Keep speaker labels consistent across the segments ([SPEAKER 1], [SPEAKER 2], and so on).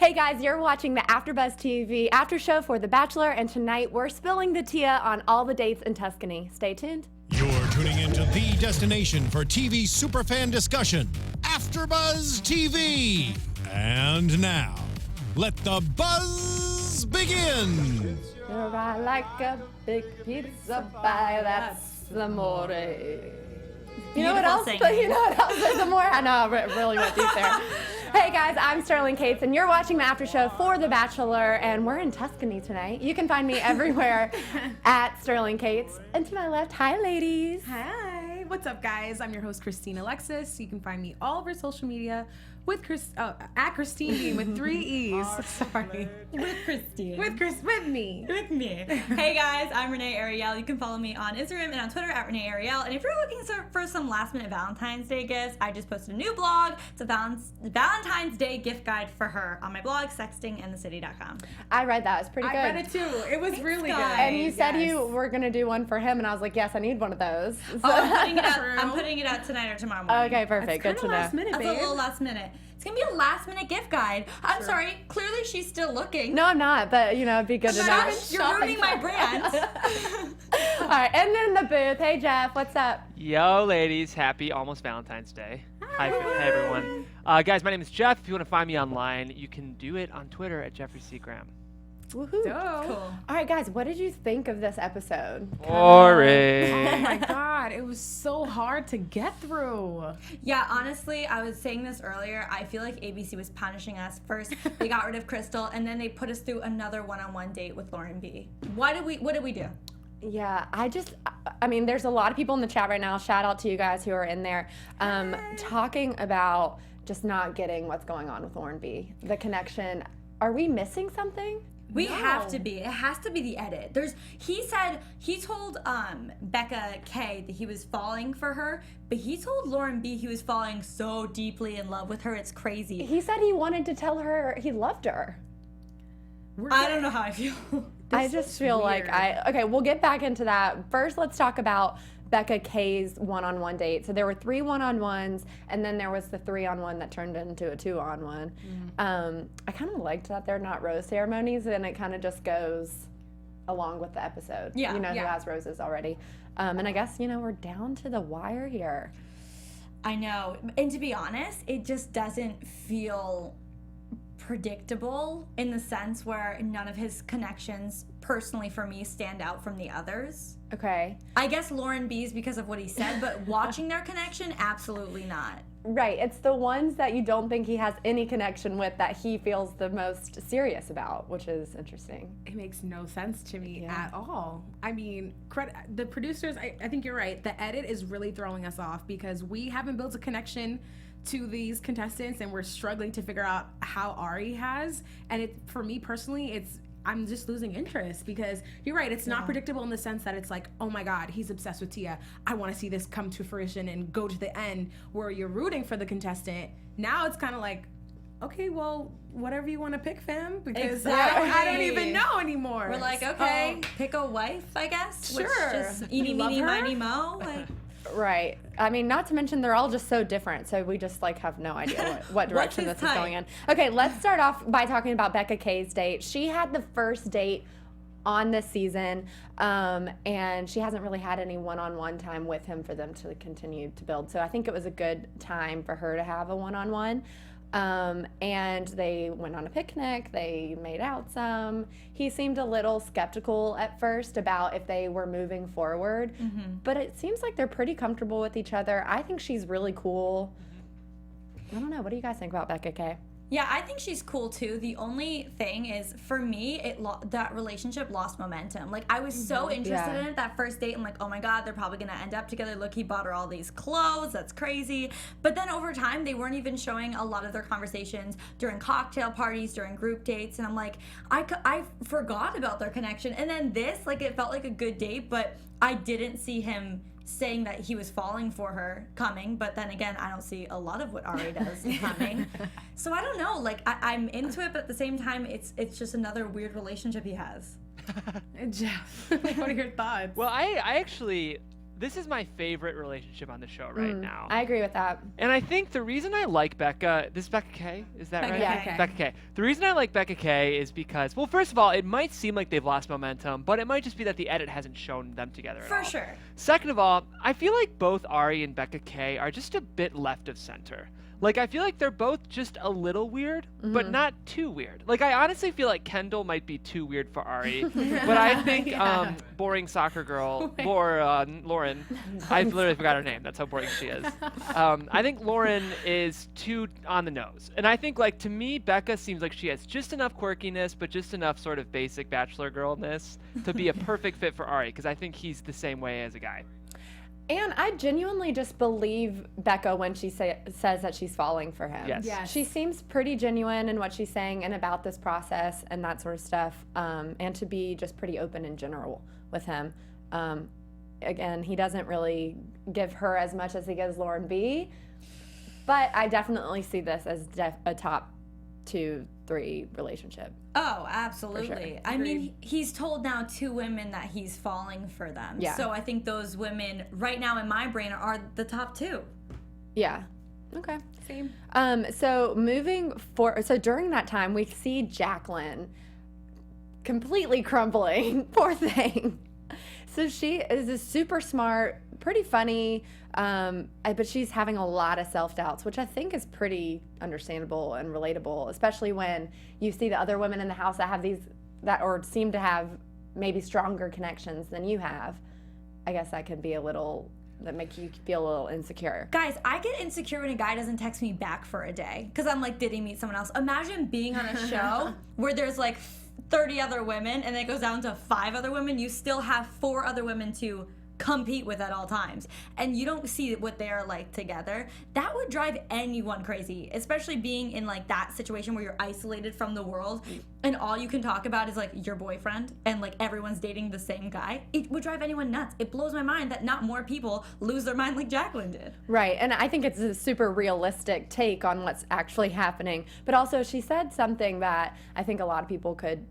[SPEAKER 1] Hey guys, you're watching the AFTERBUZZ TV after show for The Bachelor, and tonight we're spilling the tea on all the dates in Tuscany. Stay tuned.
[SPEAKER 2] You're tuning into the destination for TV superfan discussion, AFTERBUZZ TV. And now, let the buzz begin.
[SPEAKER 1] You're like a big pizza pie, that's amore. You know what else? You know what else is amore? I know, I really went deep there. Hey guys, I'm Sterling Cates, and you're watching the after show for The Bachelor, and we're in Tuscany tonight. You can find me everywhere at Sterling Cates. And to my left, hi ladies.
[SPEAKER 3] Hi, what's up guys? I'm your host, Christine Alexis. You can find me all over social media with at Christine Bean with 3 E's. Sorry.
[SPEAKER 4] With Christine.
[SPEAKER 3] With me.
[SPEAKER 4] With me. Hey guys, I'm Renee Ariel. You can follow me on Instagram and on Twitter at Renee Ariel. And if you're looking for some last minute Valentine's Day gifts, I just posted a new blog. It's a Valentine's Day gift guide for her on my blog, sextingandthecity.com.
[SPEAKER 1] I read that. It's pretty good.
[SPEAKER 3] I read it too. It was really good.
[SPEAKER 1] And you said you were going to do one for him, and I was like, yes, I need one of those. So.
[SPEAKER 4] Oh, I'm putting it out tonight or tomorrow morning.
[SPEAKER 1] Okay, perfect. Good to know.
[SPEAKER 3] Last minute,
[SPEAKER 4] That's a little last minute. It's going to be a last minute gift guide. I'm sorry. Clearly she's still looking.
[SPEAKER 1] No, I'm not, but you know, it'd be good to know.
[SPEAKER 4] You're ruining my brand.
[SPEAKER 1] All right, and then in the booth, hey Jeff, what's up?
[SPEAKER 5] Yo, ladies, happy almost Valentine's Day. Hi everyone. Guys, my name is Jeff. If you want to find me online, you can do it on Twitter at Jeffrey C. Graham.
[SPEAKER 1] Woohoo.
[SPEAKER 4] Cool.
[SPEAKER 1] All right, guys, what did you think of this episode?
[SPEAKER 5] Boring.
[SPEAKER 3] Oh my god, it was so hard to get through.
[SPEAKER 4] Yeah, honestly, I was saying this earlier. I feel like ABC was punishing us. First, they got rid of Crystal, and then they put us through another one-on-one date with Lauren B. What did we do?
[SPEAKER 1] Yeah, I mean, there's a lot of people in the chat right now. Shout out to you guys who are in there talking about just not getting what's going on with Lauren B. The connection. Are we missing something?
[SPEAKER 4] We have to be. It has to be the edit. He told Becca K that he was falling for her, but he told Lauren B he was falling so deeply in love with her, it's crazy.
[SPEAKER 1] He said he wanted to tell her he loved her.
[SPEAKER 4] I don't know how I feel.
[SPEAKER 1] I just feel like okay, we'll get back into that. First, let's talk about Becca K's one-on-one date. So there were 3 one-on-ones, and then there was the 3-on-1 that turned into a 2-on-1. I kind of liked that they're not rose ceremonies, and it kind of just goes along with the episode.
[SPEAKER 4] Yeah,
[SPEAKER 1] you know who has roses already. And I guess, you know, we're down to the wire here.
[SPEAKER 4] I know. And to be honest, it just doesn't feel predictable in the sense where none of his connections personally for me stand out from the others.
[SPEAKER 1] Okay.
[SPEAKER 4] I guess Lauren B's because of what he said, but watching their connection, absolutely not.
[SPEAKER 1] Right. It's the ones that you don't think he has any connection with that he feels the most serious about, which is interesting.
[SPEAKER 3] It makes no sense to me at all. I mean, the producers, I think you're right. The edit is really throwing us off because we haven't built a connection to these contestants, and we're struggling to figure out how Ari has. And for me personally, I'm just losing interest because you're right. It's not predictable in the sense that it's like, oh my God, he's obsessed with Tia. I want to see this come to fruition and go to the end where you're rooting for the contestant. Now it's kind of like, okay, well, whatever you want to pick, fam, because I don't even know anymore.
[SPEAKER 4] We're like, okay, pick a wife, I guess.
[SPEAKER 3] Sure.
[SPEAKER 4] Which just eeny, meeny, miny, mo. Like,
[SPEAKER 1] right. I mean, not to mention they're all just so different, so we just like have no idea what direction this is going in. Okay, let's start off by talking about Becca K's date. She had the first date on this season, and she hasn't really had any one-on-one time with him for them to continue to build. So I think it was a good time for her to have a one-on-one. And they went on a picnic, they made out some. He seemed a little skeptical at first about if they were moving forward, but it seems like they're pretty comfortable with each other. I think she's really cool. I don't know, what do you guys think about Becca K?
[SPEAKER 4] Yeah, I think she's cool too. The only thing is, for me, that relationship lost momentum. Like, I was so interested in it that first date. I'm like, oh my God, they're probably gonna end up together. Look, he bought her all these clothes. That's crazy. But then over time, they weren't even showing a lot of their conversations during cocktail parties, during group dates. And I'm like, I forgot about their connection. And then this, like, it felt like a good date, but I didn't see him saying that he was falling for her coming, but then again, I don't see a lot of what Ari does coming. So I don't know, like, I'm into it, but at the same time, it's just another weird relationship he has.
[SPEAKER 3] Jeff, what are your thoughts?
[SPEAKER 5] Well, I actually, this is my favorite relationship on the show right now.
[SPEAKER 1] I agree with that.
[SPEAKER 5] And I think the reason I like Becca, this is Becca K, is that
[SPEAKER 4] Becca
[SPEAKER 5] right?
[SPEAKER 1] Yeah.
[SPEAKER 4] K.
[SPEAKER 5] Becca K. The reason I like Becca K is because, well, first of all, it might seem like they've lost momentum, but it might just be that the edit hasn't shown them together at all.
[SPEAKER 4] For sure.
[SPEAKER 5] Second of all, I feel like both Ari and Becca K are just a bit left of center. Like, I feel like they're both just a little weird, but not too weird. Like, I honestly feel like Kendall might be too weird for Ari, but I think boring soccer girl, Lauren, I literally forgot her name. That's how boring she is. I think Lauren is too on the nose. And I think, like, to me, Becca seems like she has just enough quirkiness, but just enough sort of basic bachelor girlness to be a perfect fit for Ari, because I think he's the same way as a guy.
[SPEAKER 1] And I genuinely just believe Becca when she says that she's falling for him.
[SPEAKER 5] Yes.
[SPEAKER 1] She seems pretty genuine in what she's saying and about this process and that sort of stuff, and to be just pretty open in general with him. Again, he doesn't really give her as much as he gives Lauren B, but I definitely see this as a top 2-3 relationship.
[SPEAKER 4] Oh, absolutely.
[SPEAKER 1] sure.
[SPEAKER 4] I mean, he's told now 2 women that he's falling for them.
[SPEAKER 1] Yeah.
[SPEAKER 4] So I think those women right now in my brain are the top 2.
[SPEAKER 1] Yeah. Okay.
[SPEAKER 3] Same.
[SPEAKER 1] So moving forward, so during that time, we see Jacqueline completely crumbling. Poor thing. So she is a super smart, pretty funny, but she's having a lot of self-doubts, which I think is pretty understandable and relatable, especially when you see the other women in the house that have or seem to have maybe stronger connections than you have. I guess that could be that makes you feel a little insecure.
[SPEAKER 4] Guys, I get insecure when a guy doesn't text me back for a day because I'm like, did he meet someone else? Imagine being on a show where there's like 30 other women and it goes down to 5 other women. You still have 4 other women to compete with at all times, and you don't see what they're like together. That would drive anyone crazy, especially being in like that situation where you're isolated from the world and all you can talk about is like your boyfriend and like everyone's dating the same guy. It would drive anyone nuts. It blows my mind that not more people lose their mind like Jacqueline did.
[SPEAKER 1] Right, and I think it's a super realistic take on what's actually happening, but also she said something that I think a lot of people could,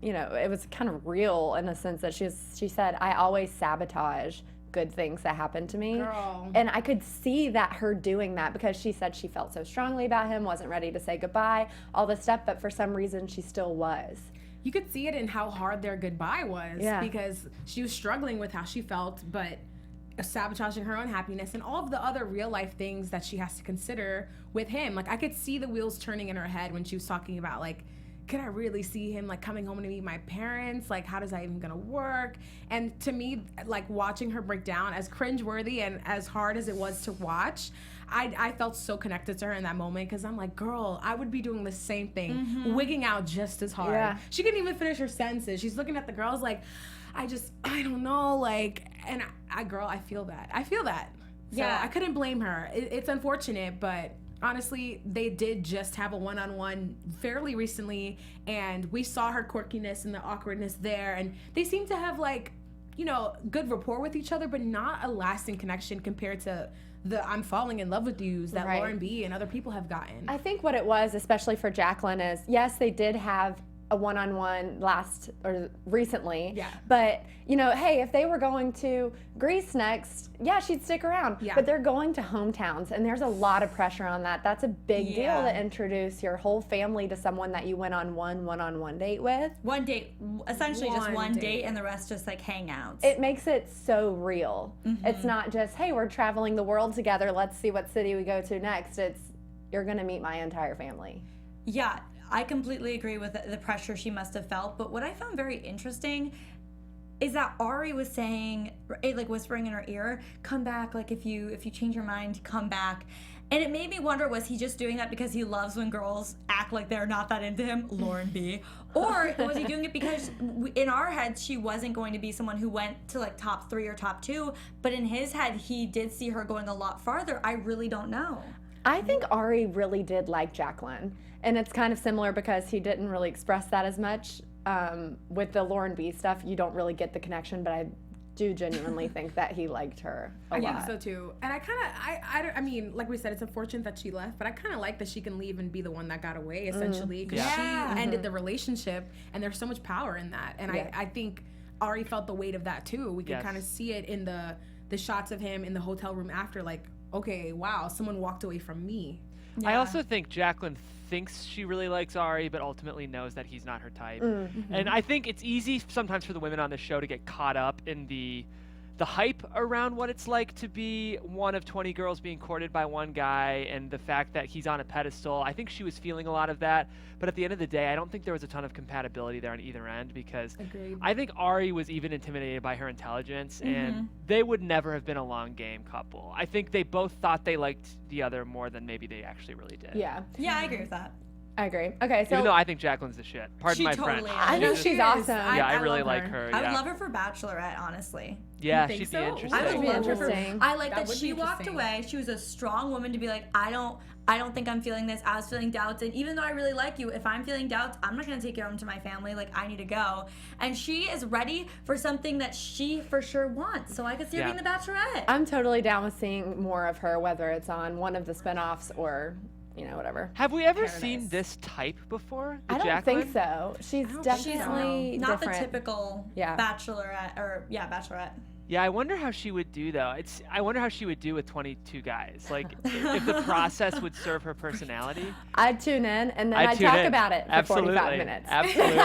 [SPEAKER 1] it was kind of real in the sense that she said, I always sabotage good things that happen to me.
[SPEAKER 3] Girl.
[SPEAKER 1] And I could see that her doing that because she said she felt so strongly about him, wasn't ready to say goodbye, all this stuff, but for some reason she still was.
[SPEAKER 3] You could see it in how hard their goodbye was because she was struggling with how she felt, but sabotaging her own happiness and all of the other real life things that she has to consider with him. Like, I could see the wheels turning in her head when she was talking about, like, could I really see him like coming home to meet my parents? Like, how is that even gonna work? And to me, like, watching her break down, as cringeworthy and as hard as it was to watch, I felt so connected to her in that moment because I'm like, girl, I would be doing the same thing, wigging out just as hard.
[SPEAKER 1] Yeah.
[SPEAKER 3] She couldn't even finish her sentences. She's looking at the girls like, I don't know, like, and I feel that. So
[SPEAKER 4] Yeah.
[SPEAKER 3] I couldn't blame her. It's unfortunate, but honestly, they did just have a one-on-one fairly recently, and we saw her quirkiness and the awkwardness there, and they seem to have, like, good rapport with each other, but not a lasting connection compared to the I'm falling in love with yous that
[SPEAKER 1] Right.
[SPEAKER 3] Lauren B and other people have gotten.
[SPEAKER 1] I think what it was, especially for Jacqueline, is yes, they did have a one-on-one recently.
[SPEAKER 3] Yeah.
[SPEAKER 1] But, hey, if they were going to Greece next, yeah, she'd stick around.
[SPEAKER 3] Yeah.
[SPEAKER 1] But they're going to hometowns, and there's a lot of pressure on that. That's a big deal
[SPEAKER 4] Yeah.
[SPEAKER 1] to introduce your whole family to someone that you went on one-on-one date with.
[SPEAKER 4] One date, essentially just
[SPEAKER 3] One
[SPEAKER 4] one
[SPEAKER 3] date.
[SPEAKER 4] date and the rest just like hangouts.
[SPEAKER 1] It makes it so real. It's not just, hey, we're traveling the world together, let's see what city we go to next. It's, you're going to meet my entire family.
[SPEAKER 4] Yeah, I completely agree with the pressure she must have felt. But what I found very interesting is that Ari was saying, like whispering in her ear, come back, like if you change your mind, come back. And it made me wonder, was he just doing that because he loves when girls act like they're not that into him, Lauren B? Or was he doing it because in our heads she wasn't going to be someone who went to like top 3 or top 2, but in his head he did see her going a lot farther? I really don't know.
[SPEAKER 1] I think Ari really did like Jacqueline, and it's kind of similar because he didn't really express that as much. With the Lauren B stuff, you don't really get the connection, but I do genuinely think that he liked her a lot.
[SPEAKER 3] I think so too. And I mean, like we said, it's unfortunate that she left, but I kind of like that she can leave and be the one that got away, essentially, because
[SPEAKER 4] Yeah.
[SPEAKER 3] she ended the relationship, and there's so much power in that. And
[SPEAKER 1] Yeah.
[SPEAKER 3] I think Ari felt the weight of that too. We can
[SPEAKER 5] Yes.
[SPEAKER 3] kind of see it in the the shots of him in the hotel room after, like, okay, wow, someone walked away from me.
[SPEAKER 5] Yeah. I also think Jacqueline thinks she really likes Ari, but ultimately knows that he's not her type. And I think it's easy sometimes for the women on the show to get caught up in the hype around what it's like to be one of 20 girls being courted by one guy and the fact that he's on a pedestal. I think she was feeling a lot of that, but at the end of the day, I don't think there was a ton of compatibility there on either end, because I think Ari was even intimidated by her intelligence, and they would never have been a long game couple. I think they both thought they liked the other more than maybe they actually really did.
[SPEAKER 1] Yeah,
[SPEAKER 4] I agree with that.
[SPEAKER 1] I agree. Okay, so
[SPEAKER 5] even though I think Jacqueline's the shit. Pardon my French.
[SPEAKER 1] I know she's awesome.
[SPEAKER 5] Yeah, I really like her.
[SPEAKER 4] I would love her for Bachelorette, honestly.
[SPEAKER 5] Yeah, she'd be interesting.
[SPEAKER 4] I would
[SPEAKER 1] be interesting.
[SPEAKER 4] I like that she walked away. She was a strong woman to be like, I don't think I'm feeling this. I was feeling doubts, and even though I really like you, if I'm feeling doubts, I'm not gonna take you home to my family. Like, I need to go. And she is ready for something that she for sure wants. So I could see her being the Bachelorette.
[SPEAKER 1] I'm totally down with seeing more of her, whether it's on one of the spinoffs or, you know, whatever.
[SPEAKER 5] Have we ever seen this type before?
[SPEAKER 1] I don't
[SPEAKER 5] Jacqueline?
[SPEAKER 1] think so. She's definitely
[SPEAKER 4] not
[SPEAKER 1] different.
[SPEAKER 4] the typical Bachelorette or Bachelorette.
[SPEAKER 5] Yeah, I wonder how she would do though. I wonder how she would do with 22 guys. Like, if the process would serve her personality.
[SPEAKER 1] I'd tune in and then I'd talk about it for 45 minutes.
[SPEAKER 5] Absolutely.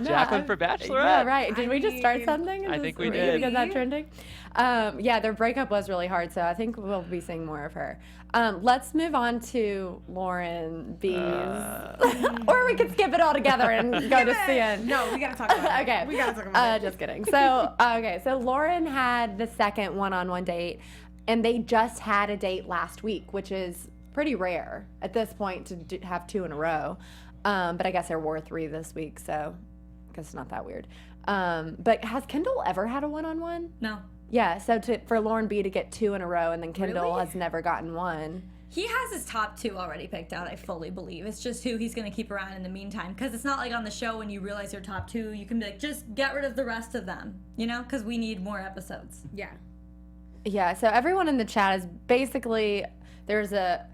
[SPEAKER 5] Jacqueline for Bachelorette.
[SPEAKER 1] Yeah, right. Did we just start something?
[SPEAKER 5] I think we did.
[SPEAKER 1] Get that trending? Yeah, their breakup was really hard, so I think we'll be seeing more of her. Let's move on to Lauren B's. Or we could skip it all together and go to Sienne.
[SPEAKER 3] No, we gotta talk about it.
[SPEAKER 1] Okay.
[SPEAKER 3] We gotta talk about it.
[SPEAKER 1] Just kidding. So, so Lauren had the second one-on-one date, and they just had a date last week, which is pretty rare at this point to have 2 in a row. But I guess there were 3 this week, so I guess it's not that weird. But has Kendall ever had a one-on-one?
[SPEAKER 4] No.
[SPEAKER 1] Yeah, so for Lauren B to get 2 in a row, and then Kendall has never gotten one.
[SPEAKER 4] He has his top 2 already picked out, I fully believe. It's just who he's going to keep around in the meantime. Because it's not like on the show when you realize your top 2, you can be like, just get rid of the rest of them, you know? Because we need more episodes.
[SPEAKER 3] Yeah.
[SPEAKER 1] Yeah, so everyone in the chat is basically, there's a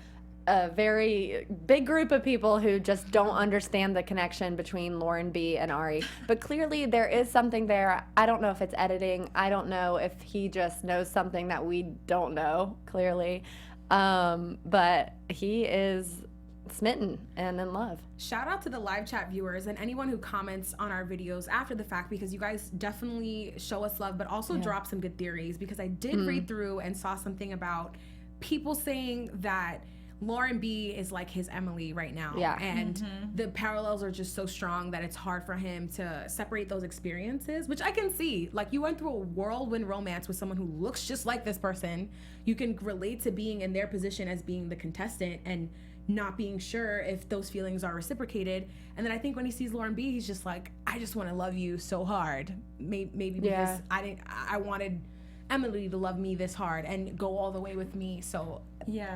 [SPEAKER 1] very big group of people who just don't understand the connection between Lauren B and Ari. But clearly there is something there. I don't know if it's editing. I don't know if he just knows something that we don't know, clearly. But he is smitten and in love.
[SPEAKER 3] Shout out to the live chat viewers and anyone who comments on our videos after the fact, because you guys definitely show us love, but also drop some good theories, because I did read through and saw something about people saying that Lauren B is like his Emily right now.
[SPEAKER 1] Yeah.
[SPEAKER 3] And the parallels are just so strong that it's hard for him to separate those experiences, which I can see. Like, you went through a whirlwind romance with someone who looks just like this person. You can relate to being in their position as being the contestant and not being sure if those feelings are reciprocated. And then I think when he sees Lauren B, he's just like, I just want to love you so hard. Maybe because I wanted Emily to love me this hard and go all the way with me. So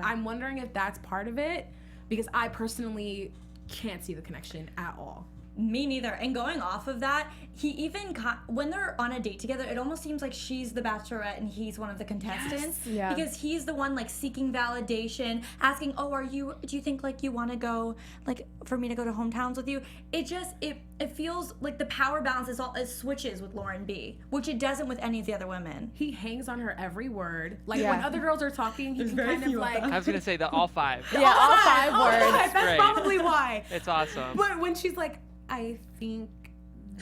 [SPEAKER 3] I'm wondering if that's part of it, because I personally can't see the connection at all.
[SPEAKER 4] Me neither. And going off of that, he even when they're on a date together, it almost seems like she's the Bachelorette and he's one of the contestants.
[SPEAKER 1] Yes. Yeah.
[SPEAKER 4] Because he's the one like seeking validation, asking, "Oh, do you think like you want to go, like for me to go to hometowns with you?" It feels like the power balance it switches with Lauren B, which it doesn't with any of the other women.
[SPEAKER 3] He hangs on her every word. Like when other girls are talking, he can kind of like.
[SPEAKER 5] I was gonna say all 5.
[SPEAKER 1] Yeah, all 5 words.
[SPEAKER 3] That's
[SPEAKER 5] great.
[SPEAKER 3] probably why.
[SPEAKER 5] It's awesome.
[SPEAKER 3] But when she's like, I think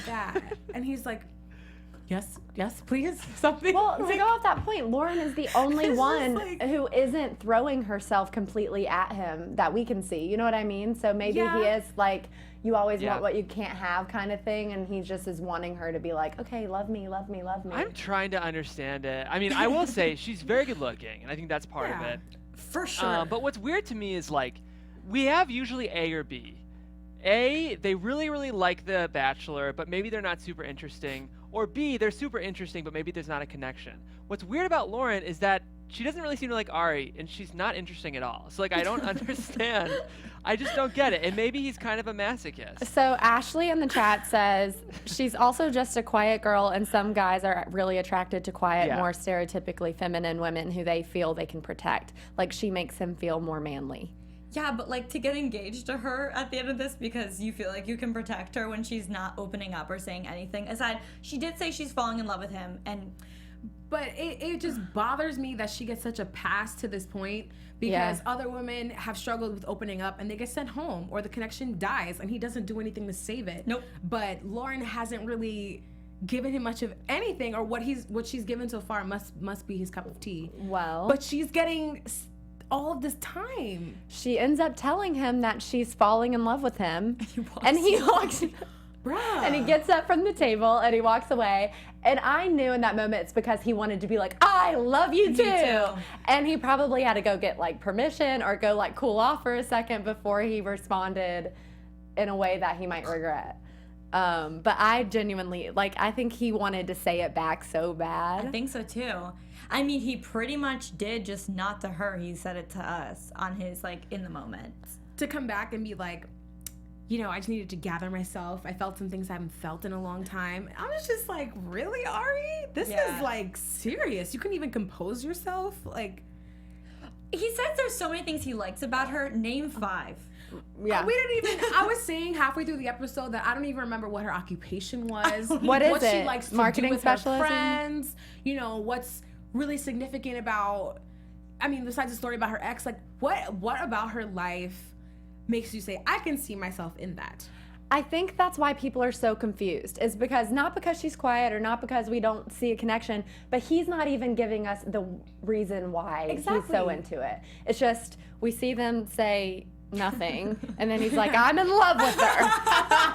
[SPEAKER 3] that, and he's like, yes, please, something.
[SPEAKER 1] Well, to go off that point, Lauren is the only one who isn't throwing herself completely at him that we can see. You know what I mean? So maybe he is like, you always want what you can't have kind of thing, and he just is wanting her to be like, okay, love me, love me, love me.
[SPEAKER 5] I'm trying to understand it. I mean, I will say she's very good looking, and I think that's part of it.
[SPEAKER 4] For sure.
[SPEAKER 5] But what's weird to me is, like, we have usually A or B. A, they really, really like the Bachelor, but maybe they're not super interesting. Or B, they're super interesting, but maybe there's not a connection. What's weird about Lauren is that she doesn't really seem to like Ari, and she's not interesting at all. So, like, I don't understand. I just don't get it. And maybe he's kind of a masochist.
[SPEAKER 1] So Ashley in the chat says she's also just a quiet girl, and some guys are really attracted to quiet, more stereotypically feminine women who they feel they can protect. Like, she makes him feel more manly.
[SPEAKER 4] Yeah, but like to get engaged to her at the end of this because you feel like you can protect her when she's not opening up or saying anything. Aside, she did say she's falling in love with him, and
[SPEAKER 3] But it just bothers me that she gets such a pass to this point because other women have struggled with opening up and they get sent home or the connection dies and he doesn't do anything to save it.
[SPEAKER 4] Nope.
[SPEAKER 3] But Lauren hasn't really given him much of anything, or what she's given so far must be his cup of tea.
[SPEAKER 1] Well,
[SPEAKER 3] but she's getting all of this time.
[SPEAKER 1] She ends up telling him that she's falling in love with him, and he walks.
[SPEAKER 3] Bruh.
[SPEAKER 1] And he gets up from the table and he walks away. And I knew in that moment it's because he wanted to be like, I love you too. And he probably had to go get like permission or go like cool off for a second before he responded in a way that he might regret. But I genuinely, like, I think he wanted to say it back so bad.
[SPEAKER 4] I think so too. I mean, he pretty much did, just not to her. He said it to us on his, like, in the moment.
[SPEAKER 3] To come back and be like, you know, I just needed to gather myself. I felt some things I haven't felt in a long time. I was just like, really, Ari? This is, like, serious. You couldn't even compose yourself? Like,
[SPEAKER 4] he says there's so many things he likes about her. Name 5.
[SPEAKER 1] Yeah.
[SPEAKER 3] We didn't even, I was saying halfway through the episode that I don't even remember what her occupation was.
[SPEAKER 1] What is
[SPEAKER 3] she
[SPEAKER 1] it?
[SPEAKER 3] likes to
[SPEAKER 1] Marketing
[SPEAKER 3] do with
[SPEAKER 1] specialist?
[SPEAKER 3] her friends. You know, what's really significant about, I mean, besides the story about her ex, like, what about her life makes you say, I can see myself in that?
[SPEAKER 1] I think that's why people are so confused, is because not because she's quiet or not because we don't see a connection, but he's not even giving us the reason why he's so into it. It's just we see them say nothing and then he's like, I'm in love with her.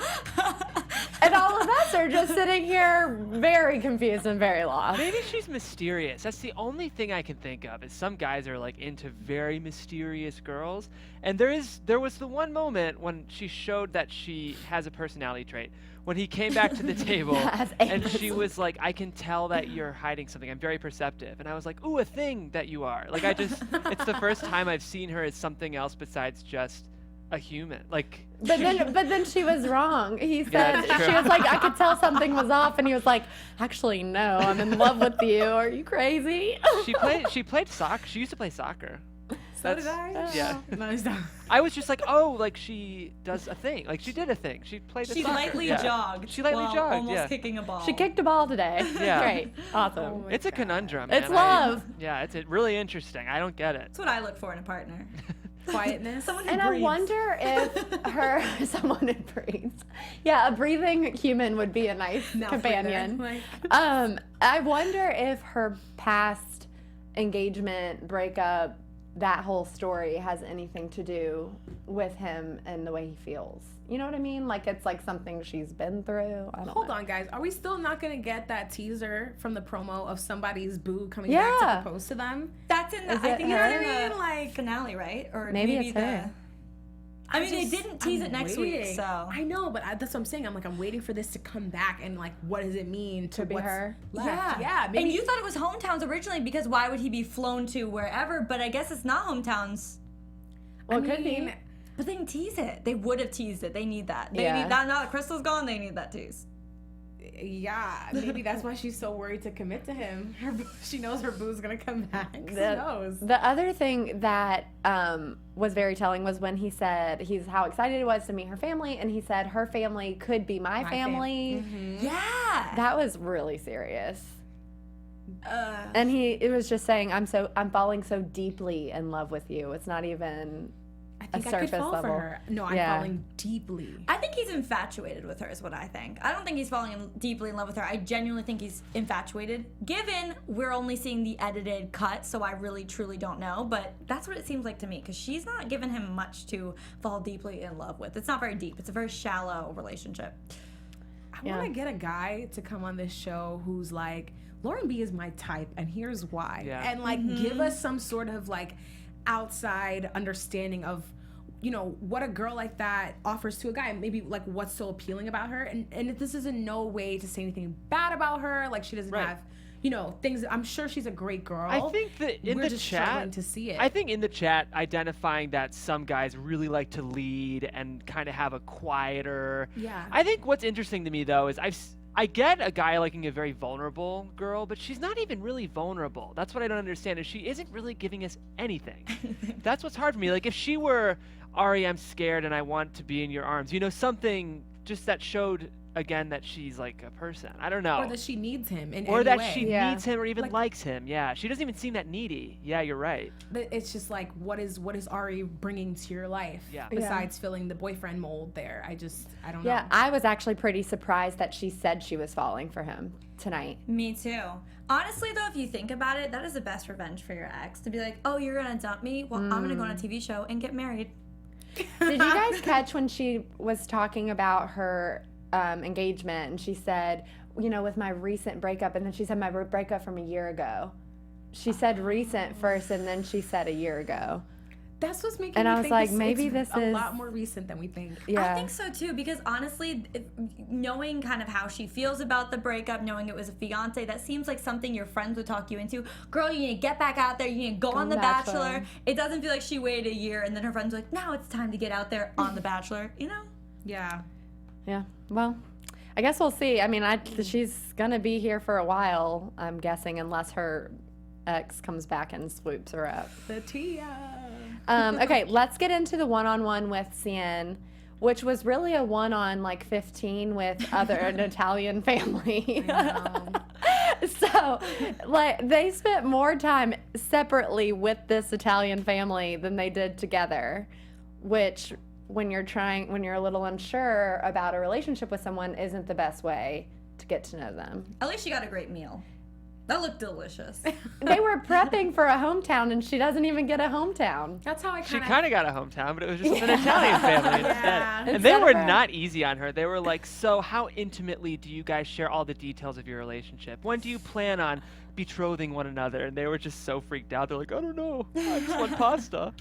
[SPEAKER 1] And all of us are just sitting here very confused and very lost.
[SPEAKER 5] Maybe she's mysterious. That's the only thing I can think of, is some guys are like into very mysterious girls. And there was the one moment when she showed that she has a personality trait. When he came back to the table and she was like, I can tell that you're hiding something. I'm very perceptive. And I was like, ooh, a thing that you are. Like, it's the first time I've seen her as something else besides just a human. Like,
[SPEAKER 1] But then she was wrong. He said,
[SPEAKER 5] that's true.
[SPEAKER 1] she was like, I could tell something was off, and he was like, actually, no, I'm in love with you. Are you crazy?
[SPEAKER 5] she played soccer. She used to play soccer.
[SPEAKER 3] So did I?
[SPEAKER 5] Yeah.
[SPEAKER 3] No, stop.
[SPEAKER 5] I was just like, oh, like she does a thing. Like she did a thing. She played a
[SPEAKER 4] She
[SPEAKER 5] soccer.
[SPEAKER 4] lightly
[SPEAKER 5] Yeah.
[SPEAKER 4] jogged.
[SPEAKER 5] She lightly
[SPEAKER 4] while
[SPEAKER 5] jogged,
[SPEAKER 4] almost
[SPEAKER 5] yeah.
[SPEAKER 4] kicking a ball.
[SPEAKER 1] She kicked a ball today.
[SPEAKER 5] Yeah.
[SPEAKER 1] Great. Awesome.
[SPEAKER 3] Oh my
[SPEAKER 5] It's a
[SPEAKER 3] God.
[SPEAKER 5] conundrum.
[SPEAKER 1] It's
[SPEAKER 5] man.
[SPEAKER 1] love.
[SPEAKER 5] Yeah, it's really interesting. I don't get it.
[SPEAKER 4] That's what I look for in a partner.
[SPEAKER 3] Quietness.
[SPEAKER 4] Someone who
[SPEAKER 1] And I
[SPEAKER 4] breathes.
[SPEAKER 1] wonder if someone who breathes. Yeah, a breathing human would be a nice
[SPEAKER 3] Now
[SPEAKER 1] companion.
[SPEAKER 3] Like,
[SPEAKER 1] I wonder if her past engagement, breakup, that whole story has anything to do with him and the way he feels. You know what I mean? Like it's like something she's been through. I don't
[SPEAKER 3] hold
[SPEAKER 1] know.
[SPEAKER 3] on, guys. Are we still not gonna get that teaser from the promo of somebody's boo coming back to propose to them?
[SPEAKER 4] That's in the,
[SPEAKER 1] Is
[SPEAKER 4] I
[SPEAKER 1] it
[SPEAKER 4] think
[SPEAKER 1] her?
[SPEAKER 4] that's
[SPEAKER 3] You know what I
[SPEAKER 4] in
[SPEAKER 3] mean?
[SPEAKER 4] the
[SPEAKER 3] Like,
[SPEAKER 4] finale, right? Or
[SPEAKER 1] Maybe it's
[SPEAKER 4] the.
[SPEAKER 1] her.
[SPEAKER 4] I mean, they didn't tease it next week,
[SPEAKER 3] waiting.
[SPEAKER 4] so.
[SPEAKER 3] I know, but that's what I'm saying. I'm like, I'm waiting for this to come back, and like, what does it mean to
[SPEAKER 1] be
[SPEAKER 3] what's
[SPEAKER 1] her?
[SPEAKER 3] left?
[SPEAKER 4] Yeah.
[SPEAKER 3] Maybe.
[SPEAKER 4] And you thought it was hometowns originally because why would he be flown to wherever? But I guess it's not hometowns.
[SPEAKER 1] Well, it could be.
[SPEAKER 4] But they didn't tease it. They would have teased it. They need that. They
[SPEAKER 1] Yeah.
[SPEAKER 4] need that. Now that Crystal's gone, they need that tease.
[SPEAKER 3] Yeah, maybe that's why she's so worried to commit to him. She knows her boo's gonna come back. Who knows?
[SPEAKER 1] The other thing that was very telling was when he said how excited he was to meet her family, and he said her family could be my family.
[SPEAKER 4] Yeah.
[SPEAKER 1] That was really serious. And it was just saying, I'm falling so deeply in love with you. It's not even
[SPEAKER 3] I think
[SPEAKER 1] a
[SPEAKER 3] I could
[SPEAKER 1] surface
[SPEAKER 3] fall
[SPEAKER 1] level.
[SPEAKER 3] for her. No, I'm
[SPEAKER 1] Yeah.
[SPEAKER 3] falling deeply.
[SPEAKER 4] I think he's infatuated with her, is what I think. I don't think he's falling deeply in love with her. I genuinely think he's infatuated. Given we're only seeing the edited cut, so I really truly don't know. But that's what it seems like to me, because she's not giving him much to fall deeply in love with. It's not very deep. It's a very shallow relationship.
[SPEAKER 3] I want to get a guy to come on this show who's like, Lauren B is my type, and here's why.
[SPEAKER 5] Yeah.
[SPEAKER 3] And like, give us some sort of like outside understanding of, you know, what a girl like that offers to a guy. Maybe like what's so appealing about her. And this is in no way to say anything bad about her. Like she doesn't
[SPEAKER 5] Right.
[SPEAKER 3] have, you know, things. I'm sure she's a great girl.
[SPEAKER 5] I think that in
[SPEAKER 3] We're
[SPEAKER 5] the
[SPEAKER 3] just
[SPEAKER 5] chat,
[SPEAKER 3] struggling to see it.
[SPEAKER 5] I think in the chat, identifying that some guys really like to lead and kind of have a quieter.
[SPEAKER 3] Yeah.
[SPEAKER 5] I think what's interesting to me though is I get a guy liking a very vulnerable girl, but she's not even really vulnerable. That's what I don't understand, is she isn't really giving us anything. That's what's hard for me. Like if she were, Ari, I'm scared and I want to be in your arms, you know, something just that showed again that she's like a person. I don't know.
[SPEAKER 3] Or that she needs him in
[SPEAKER 5] or
[SPEAKER 3] any
[SPEAKER 5] that
[SPEAKER 3] way.
[SPEAKER 5] she
[SPEAKER 1] Yeah.
[SPEAKER 5] needs him or even
[SPEAKER 3] Like-
[SPEAKER 5] likes him. Yeah, she doesn't even seem that needy. Yeah, you're right.
[SPEAKER 3] It's just like, what is Ari bringing to your life?
[SPEAKER 5] Yeah.
[SPEAKER 3] Besides filling the boyfriend mold there. I don't know.
[SPEAKER 1] Yeah, I was actually pretty surprised that she said she was falling for him tonight.
[SPEAKER 4] Me too. Honestly, though, if you think about it, that is the best revenge for your ex. To be like, oh, you're going to dump me? Well, I'm going to go on a TV show and get married.
[SPEAKER 1] Did you guys catch when she was talking about her engagement and she said, with my recent breakup, and then she said my breakup from a year ago. She said recent first, and then she said a year ago.
[SPEAKER 3] That's what's making
[SPEAKER 1] And
[SPEAKER 3] me
[SPEAKER 1] I was
[SPEAKER 3] think
[SPEAKER 1] like, maybe this
[SPEAKER 3] a
[SPEAKER 1] is
[SPEAKER 3] lot more recent than we think.
[SPEAKER 1] Yeah.
[SPEAKER 4] I think so too, because honestly, knowing kind of how she feels about the breakup, knowing it was a fiance, that seems like something your friends would talk you into. Girl, you need to get back out there. You need to go on The Bachelor. It doesn't feel like she waited a year and then her friends were like, now it's time to get out there on The Bachelor,
[SPEAKER 3] Yeah.
[SPEAKER 1] Yeah. Well, I guess we'll see. I mean, she's gonna be here for a while, I'm guessing, unless her ex comes back and swoops her up.
[SPEAKER 3] The Tia.
[SPEAKER 1] Okay, let's get into the one-on-one with Sienne, which was really a one-on 15 with an Italian family. So, they spent more time separately with this Italian family than they did together, which when you're a little unsure about a relationship with someone isn't the best way to get to know them.
[SPEAKER 4] At least she got a great meal. That looked delicious.
[SPEAKER 1] They were prepping for a hometown, and she doesn't even get a hometown.
[SPEAKER 3] That's how I
[SPEAKER 5] She
[SPEAKER 3] kind
[SPEAKER 5] kind of got a hometown, but it was just an Italian family instead.
[SPEAKER 3] Yeah.
[SPEAKER 5] And
[SPEAKER 1] Instead
[SPEAKER 5] they
[SPEAKER 1] of
[SPEAKER 5] were
[SPEAKER 1] her-
[SPEAKER 5] not easy on her. They were like, so how intimately do you guys share all the details of your relationship? When do you plan on betrothing one another? And they were just so freaked out. They're like, I don't know. I just want pasta.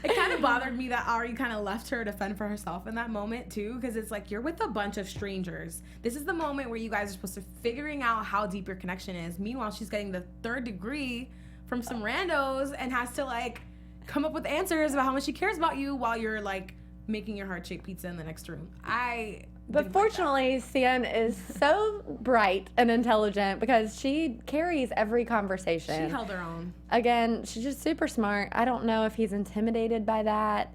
[SPEAKER 3] It kind of bothered me that Ari kind of left her to fend for herself in that moment too, because it's like you're with a bunch of strangers. This is the moment where you guys are supposed to figuring out how deep your connection is. Meanwhile, she's getting the 3rd degree from some randos and has to come up with answers about how much she cares about you while you're making your heart-shaped pizza in the next room.
[SPEAKER 1] But fortunately, Sienne is so bright and intelligent because she carries every conversation.
[SPEAKER 3] She held her own.
[SPEAKER 1] Again, she's just super smart. I don't know if he's intimidated by that.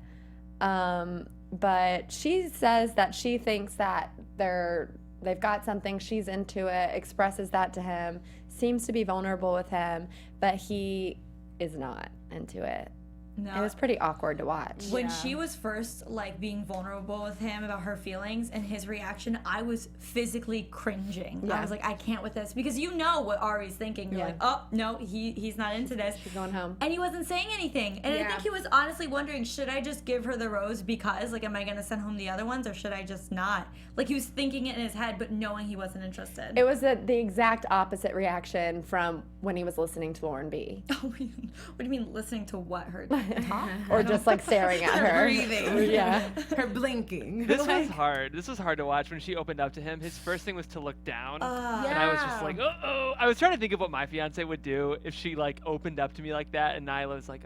[SPEAKER 1] But she says that she thinks that they've got something, she's into it, expresses that to him, seems to be vulnerable with him, but he is not into it.
[SPEAKER 4] No.
[SPEAKER 1] It was pretty awkward to watch.
[SPEAKER 4] When she was first being vulnerable with him about her feelings and his reaction, I was physically cringing.
[SPEAKER 1] Yeah.
[SPEAKER 4] I was like, I can't with this, because you know what Ari's thinking. You're
[SPEAKER 1] Yeah.
[SPEAKER 4] like, oh no, he's not into this.
[SPEAKER 1] She's going home.
[SPEAKER 4] And he wasn't saying anything. And I
[SPEAKER 3] Yeah.
[SPEAKER 4] think he was honestly wondering, should I just give her the rose because am I gonna send home the other ones, or should I just not? He was thinking it in his head, but knowing he wasn't interested.
[SPEAKER 1] It was the exact opposite reaction from when he was listening to Lauren B.
[SPEAKER 4] What do you mean listening to what, her talk?
[SPEAKER 1] Or just staring at her.
[SPEAKER 3] Breathing.
[SPEAKER 1] Yeah.
[SPEAKER 3] Her blinking.
[SPEAKER 5] This was hard. This was hard to watch when she opened up to him. His first thing was to look down. And I was just like, uh-oh. I was trying to think of what my fiance would do if she opened up to me like that, and Nyla was like,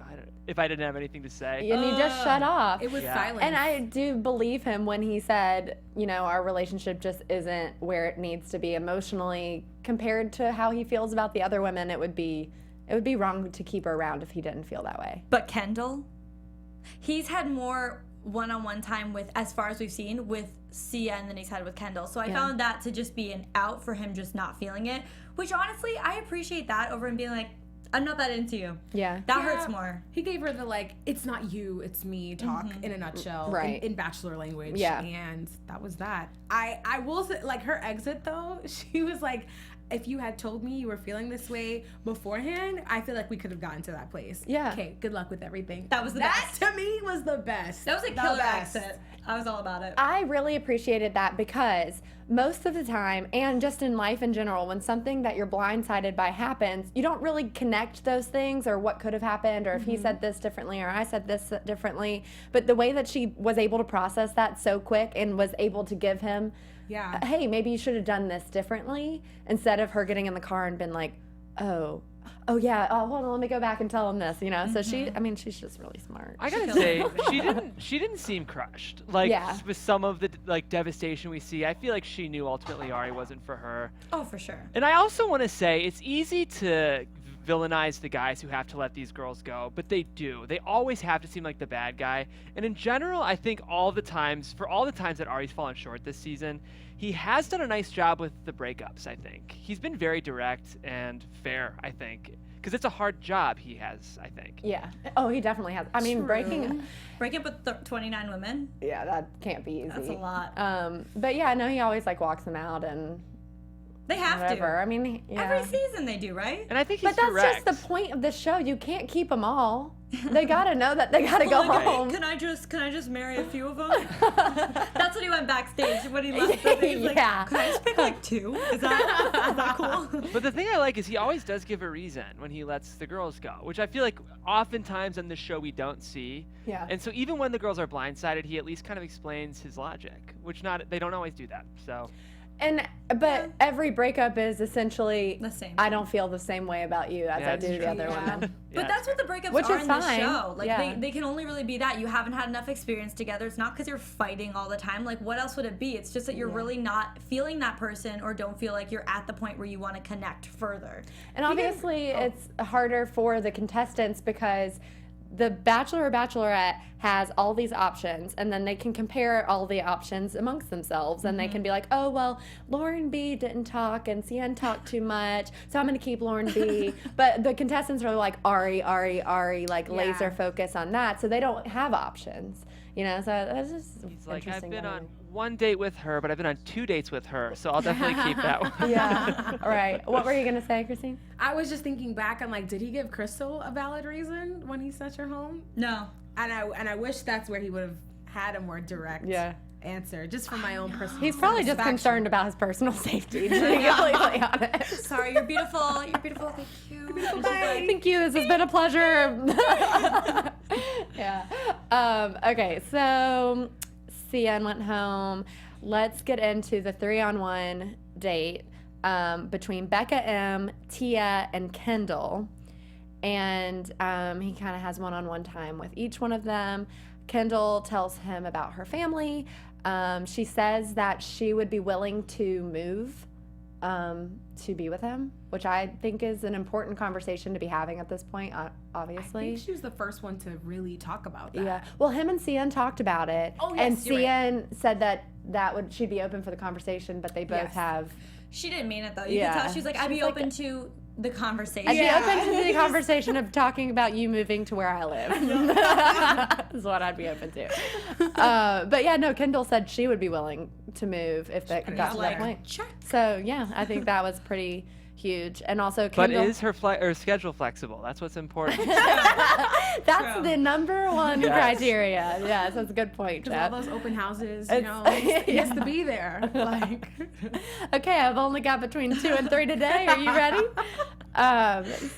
[SPEAKER 5] if I didn't have anything to say.
[SPEAKER 1] And you just shut off.
[SPEAKER 3] It was
[SPEAKER 5] Yeah.
[SPEAKER 3] silent.
[SPEAKER 1] And I do believe him when he said, our relationship just isn't where it needs to be emotionally compared to how he feels about the other women. It would be wrong to keep her around if he didn't feel that way.
[SPEAKER 4] But Kendall, he's had more one-on-one time with, as far as we've seen, with Sienne than he's had with Kendall. So I found that to just be an out for him just not feeling it, which honestly, I appreciate that over him being like, I'm not that into you.
[SPEAKER 1] Yeah.
[SPEAKER 4] That hurts more.
[SPEAKER 3] He gave her the it's not you, it's me talk in a nutshell.
[SPEAKER 1] Right.
[SPEAKER 3] In Bachelor language.
[SPEAKER 1] Yeah.
[SPEAKER 3] And that was that. I will say, her exit though, she was like, if you had told me you were feeling this way beforehand, I feel like we could have gotten to that place.
[SPEAKER 1] Yeah.
[SPEAKER 3] Okay, good luck with everything.
[SPEAKER 4] That was the best.
[SPEAKER 3] That to me was the best.
[SPEAKER 4] That was a
[SPEAKER 3] The
[SPEAKER 4] killer
[SPEAKER 3] best.
[SPEAKER 4] exit. I was all about it.
[SPEAKER 1] I really appreciated that because most of the time, and just in life in general, when something that you're blindsided by happens, you don't really connect those things or what could have happened or if he said this differently or I said this differently. But the way that she was able to process that so quick and was able to give him, hey, maybe you should have done this differently, instead of her getting in the car and been like, oh yeah, hold on, let me go back and tell him this, So she's just really smart.
[SPEAKER 5] I gotta say, she didn't seem crushed. With some of the devastation we see, I feel like she knew ultimately Ari wasn't for her.
[SPEAKER 4] Oh, for sure.
[SPEAKER 5] And I also want to say it's easy to villainize the guys who have to let these girls go, but they do. They always have to seem like the bad guy. And in general, I think for all the times that Ari's fallen short this season, he has done a nice job with the breakups, I think. He's been very direct and fair, I think. Because it's a hard job he has, I think.
[SPEAKER 1] Yeah. Oh, he definitely has. I mean, breaking
[SPEAKER 4] up with 29 women.
[SPEAKER 1] Yeah, that can't be easy.
[SPEAKER 4] That's a lot.
[SPEAKER 1] But yeah, no, he always like walks them out and
[SPEAKER 4] they have
[SPEAKER 1] whatever.
[SPEAKER 4] to.
[SPEAKER 1] I mean, yeah.
[SPEAKER 4] Every season they do, right?
[SPEAKER 5] And I think he's
[SPEAKER 1] But that's
[SPEAKER 5] direct.
[SPEAKER 1] just the point of the show. You can't keep them all. They gotta know that they gotta go home.
[SPEAKER 4] Can I just marry a few of them? That's what he went backstage when he left. He's like,
[SPEAKER 1] Yeah.
[SPEAKER 4] can I just pick like 2? Is that cool?
[SPEAKER 5] But the thing I like is he always does give a reason when he lets the girls go, which I feel like oftentimes in this show we don't see.
[SPEAKER 1] Yeah.
[SPEAKER 5] And so even when the girls are blindsided, he at least kind of explains his logic, which they don't always do that. So.
[SPEAKER 1] But every breakup is essentially
[SPEAKER 4] The same.
[SPEAKER 1] I don't feel the same way about you as
[SPEAKER 5] Yeah,
[SPEAKER 1] I
[SPEAKER 5] it's
[SPEAKER 1] do the
[SPEAKER 5] true.
[SPEAKER 1] other
[SPEAKER 3] Yeah.
[SPEAKER 1] women.
[SPEAKER 4] But that's what the breakups
[SPEAKER 1] Which
[SPEAKER 4] are
[SPEAKER 1] is
[SPEAKER 4] in this
[SPEAKER 1] fine.
[SPEAKER 4] show. Like
[SPEAKER 1] Yeah.
[SPEAKER 4] they can only really be that. You haven't had enough experience together. It's not because you're fighting all the time. Like what else would it be? It's just that you're really not feeling that person or don't feel like you're at the point where you want to connect further.
[SPEAKER 1] And obviously it's harder for the contestants because the Bachelor or Bachelorette has all these options, and then they can compare all the options amongst themselves, and they can be like, oh, well, Lauren B didn't talk, and Sienne talked too much, so I'm going to keep Lauren B. But the contestants are like, Ari, like laser focus on that, so they don't have options, you know, so that's just
[SPEAKER 5] He's like, I've
[SPEAKER 1] interesting
[SPEAKER 5] been
[SPEAKER 1] to
[SPEAKER 5] on
[SPEAKER 1] me.
[SPEAKER 5] 1 date with her, but I've been on 2 dates with her, so I'll definitely keep that one.
[SPEAKER 1] Yeah, all right. What were you going to say, Christine?
[SPEAKER 3] I was just thinking back, I'm like, did he give Crystal a valid reason when he sent her home?
[SPEAKER 4] No.
[SPEAKER 3] And I wish that's where he would have had a more direct answer, just for my own personal
[SPEAKER 1] He's probably just
[SPEAKER 3] satisfaction.
[SPEAKER 1] concerned about his personal safety, to be completely honest.
[SPEAKER 4] Sorry, you're beautiful. You're beautiful. Thank you.
[SPEAKER 1] Thank you. This has been a pleasure. Yeah. Okay, so Sienne went home. Let's get into the 3-on-1 date between Becca M, Tia, and Kendall. And he kind of has one-on-one time with each one of them. Kendall tells him about her family. She says that she would be willing to move to be with him, which I think is an important conversation to be having at this point, obviously.
[SPEAKER 3] I think she was the first one to really talk about that.
[SPEAKER 1] Yeah. Well, him and Sienne talked about it.
[SPEAKER 3] Oh, yes,
[SPEAKER 1] and
[SPEAKER 3] you're right.
[SPEAKER 1] Sienne said she'd be open for the conversation, but they both have.
[SPEAKER 4] She didn't mean it though. You
[SPEAKER 1] Yeah.
[SPEAKER 4] could tell she's like, I'd be open to the conversation.
[SPEAKER 1] I'd be open to the conversation of talking about you moving to where I live. Is what I'd be open to. But yeah, no, Kendall said she would be willing to move if that got to that point.
[SPEAKER 4] Check.
[SPEAKER 1] So yeah, I think that was pretty huge. And also
[SPEAKER 5] But
[SPEAKER 1] Kendall.
[SPEAKER 5] is her schedule flexible? That's what's important.
[SPEAKER 1] That's the number one
[SPEAKER 5] Yes.
[SPEAKER 1] criteria. Yes, that's a good point,
[SPEAKER 3] Because all
[SPEAKER 1] Jeff.
[SPEAKER 3] those open houses,
[SPEAKER 1] It's-
[SPEAKER 3] he has to be there. Like,
[SPEAKER 1] Okay, I've only got between 2 and 3 today. Are you ready?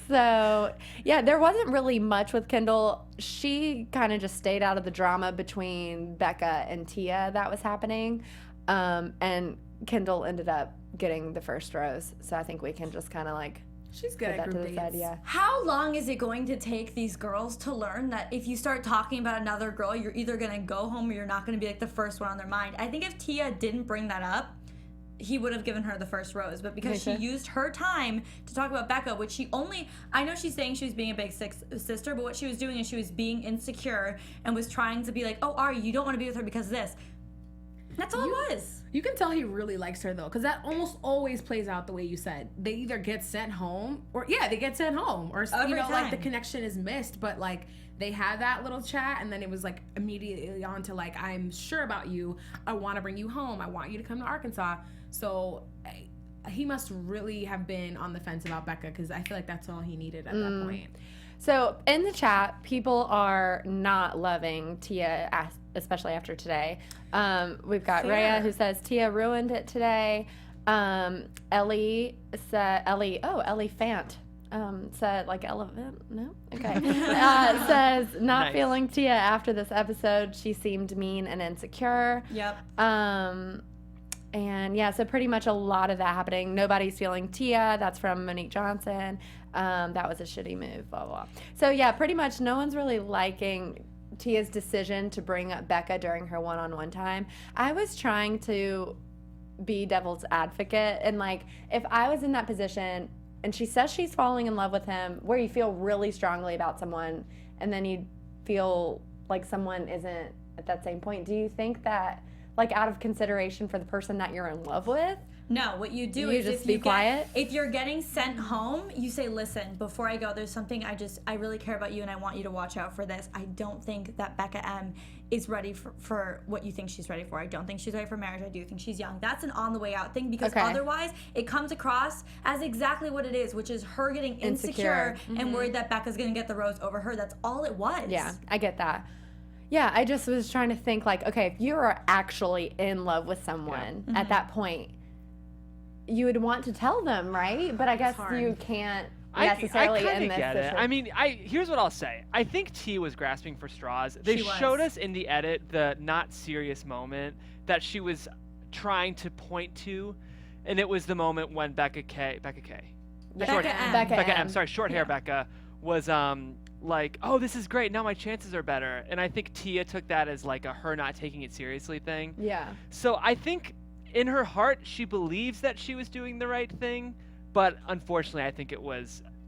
[SPEAKER 1] So yeah, there wasn't really much with Kendall. She kind of just stayed out of the drama between Becca and Tia that was happening. And Kendall ended up getting the first rose. So I think we can just kind of like
[SPEAKER 3] she's good
[SPEAKER 1] put
[SPEAKER 3] at
[SPEAKER 1] that to
[SPEAKER 3] group
[SPEAKER 1] the
[SPEAKER 3] dates.
[SPEAKER 1] side. Yeah.
[SPEAKER 4] How long is it going to take these girls to learn that if you start talking about another girl, you're either going to go home or you're not going to be like the first one on their mind? I think if Tia didn't bring that up, he would have given her the first rose. But because she used her time to talk about Becca, which I know she's saying she was being a big sister, but what she was doing is she was being insecure and was trying to be like, oh, Ari, you don't want to be with her because of this. That's all it was.
[SPEAKER 3] You can tell he really likes her though, because that almost always plays out the way you said. They either get sent home, or they get sent home, or
[SPEAKER 4] Every
[SPEAKER 3] like the
[SPEAKER 4] time.
[SPEAKER 3] connection is missed. But like they had that little chat, and then it was like immediately on to like, I'm sure about you. I want to bring you home. I want you to come to Arkansas. So he must really have been on the fence about Becca, because I feel like that's all he needed at that point.
[SPEAKER 1] So in the chat, people are not loving Tia, especially after today. We've got
[SPEAKER 3] Fair.
[SPEAKER 1] Rhea who says Tia ruined it today. Ellie Fant said like elephant. No, okay. Says not
[SPEAKER 5] Nice.
[SPEAKER 1] feeling Tia after this episode. She seemed mean and insecure.
[SPEAKER 4] Yep.
[SPEAKER 1] And yeah, so pretty much a lot of that happening. Nobody's feeling Tia. That's from Monique Johnson. That was a shitty move, blah, blah. So yeah, pretty much no one's really liking Tia's decision to bring up Becca during her one-on-one time. I was trying to be devil's advocate, and like, if I was in that position, and she says she's falling in love with him, where you feel really strongly about someone and then you feel like someone isn't at that same point. Do you think that, like, out of consideration for the person that you're in love with?
[SPEAKER 4] No, what you do
[SPEAKER 1] You
[SPEAKER 4] is
[SPEAKER 1] just
[SPEAKER 4] if
[SPEAKER 1] be
[SPEAKER 4] you
[SPEAKER 1] quiet?
[SPEAKER 4] if you're getting sent home, you say, listen, before I go, there's something I really care about you and I want you to watch out for this. I don't think that Becca M is ready for what you think she's ready for. I don't think she's ready for marriage. I do think she's young. That's an on the way out thing, because otherwise it comes across as exactly what it is, which is her getting insecure and worried that Becca's going to get the rose over her. That's all it was.
[SPEAKER 1] Yeah, I get that. Yeah, I just was trying to think, like, okay, if you are actually in love with someone at that point, you would want to tell them, right? But I guess you can't necessarily
[SPEAKER 5] I
[SPEAKER 1] in this
[SPEAKER 5] get it.
[SPEAKER 1] situation.
[SPEAKER 5] I mean, here's what I'll say. I think Tia was grasping for straws. They showed us in the edit the not serious moment that she was trying to point to, and it was the moment when Becca K.
[SPEAKER 4] Becca M.
[SPEAKER 5] Short hair Becca was like, oh, this is great. Now my chances are better. And I think Tia took that as like a her not taking it seriously thing.
[SPEAKER 1] Yeah.
[SPEAKER 5] So I think in her heart, she believes that she was doing the right thing, but unfortunately, I think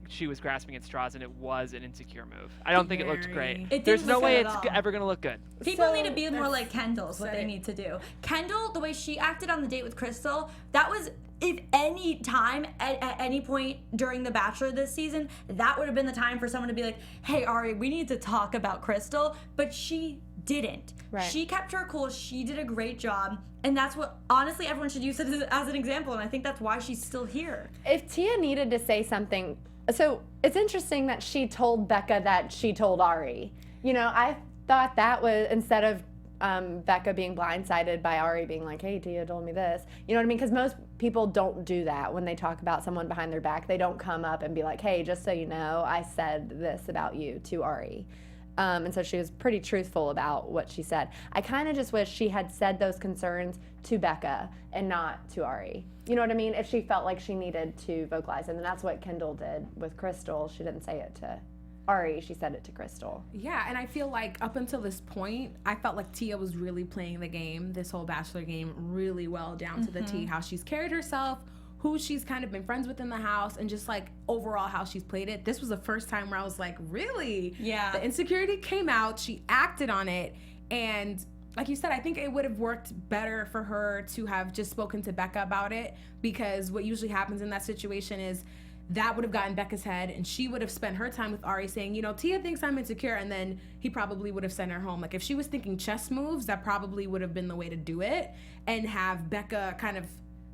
[SPEAKER 5] she was grasping at straws, and it was an insecure move. I don't think it looked great. There's no way it's ever going to look good.
[SPEAKER 4] People need to be more like Kendall, is what they need to do. Kendall, the way she acted on the date with Crystal, that was, if any time, at any point during The Bachelor this season, that would have been the time for someone to be like, hey, Ari, we need to talk about Crystal, but she didn't.
[SPEAKER 1] Right.
[SPEAKER 4] She kept her cool. She did a great job. And that's what, honestly, everyone should use it as an example. And I think that's why she's still here.
[SPEAKER 1] If Tia needed to say something, so it's interesting that she told Becca that she told Ari. You know, I thought that was, instead of Becca being blindsided by Ari being like, hey, Tia told me this. You know what I mean? Because most people don't do that when they talk about someone behind their back. They don't come up and be like, hey, just so you know, I said this about you to Ari. And so she was pretty truthful about what she said. I kind of just wish she had said those concerns to Becca and not to Ari. You know what I mean? If she felt like she needed to vocalize them. And that's what Kendall did with Crystal. She didn't say it to Ari, she said it to Crystal.
[SPEAKER 3] Yeah, and I feel like up until this point, I felt like Tia was really playing the game, this whole Bachelor game, really well down to the T. How she's carried herself, who she's kind of been friends with in the house, and just like overall how she's played it. This was the first time where I was like, really?
[SPEAKER 4] Yeah.
[SPEAKER 3] The insecurity came out, she acted on it, and like you said, I think it would have worked better for her to have just spoken to Becca about it, because what usually happens in that situation is that would have gotten Becca's head, and she would have spent her time with Ari saying, you know, Tia thinks I'm insecure, and then he probably would have sent her home. Like, if she was thinking chess moves, that probably would have been the way to do it, and have Becca kind of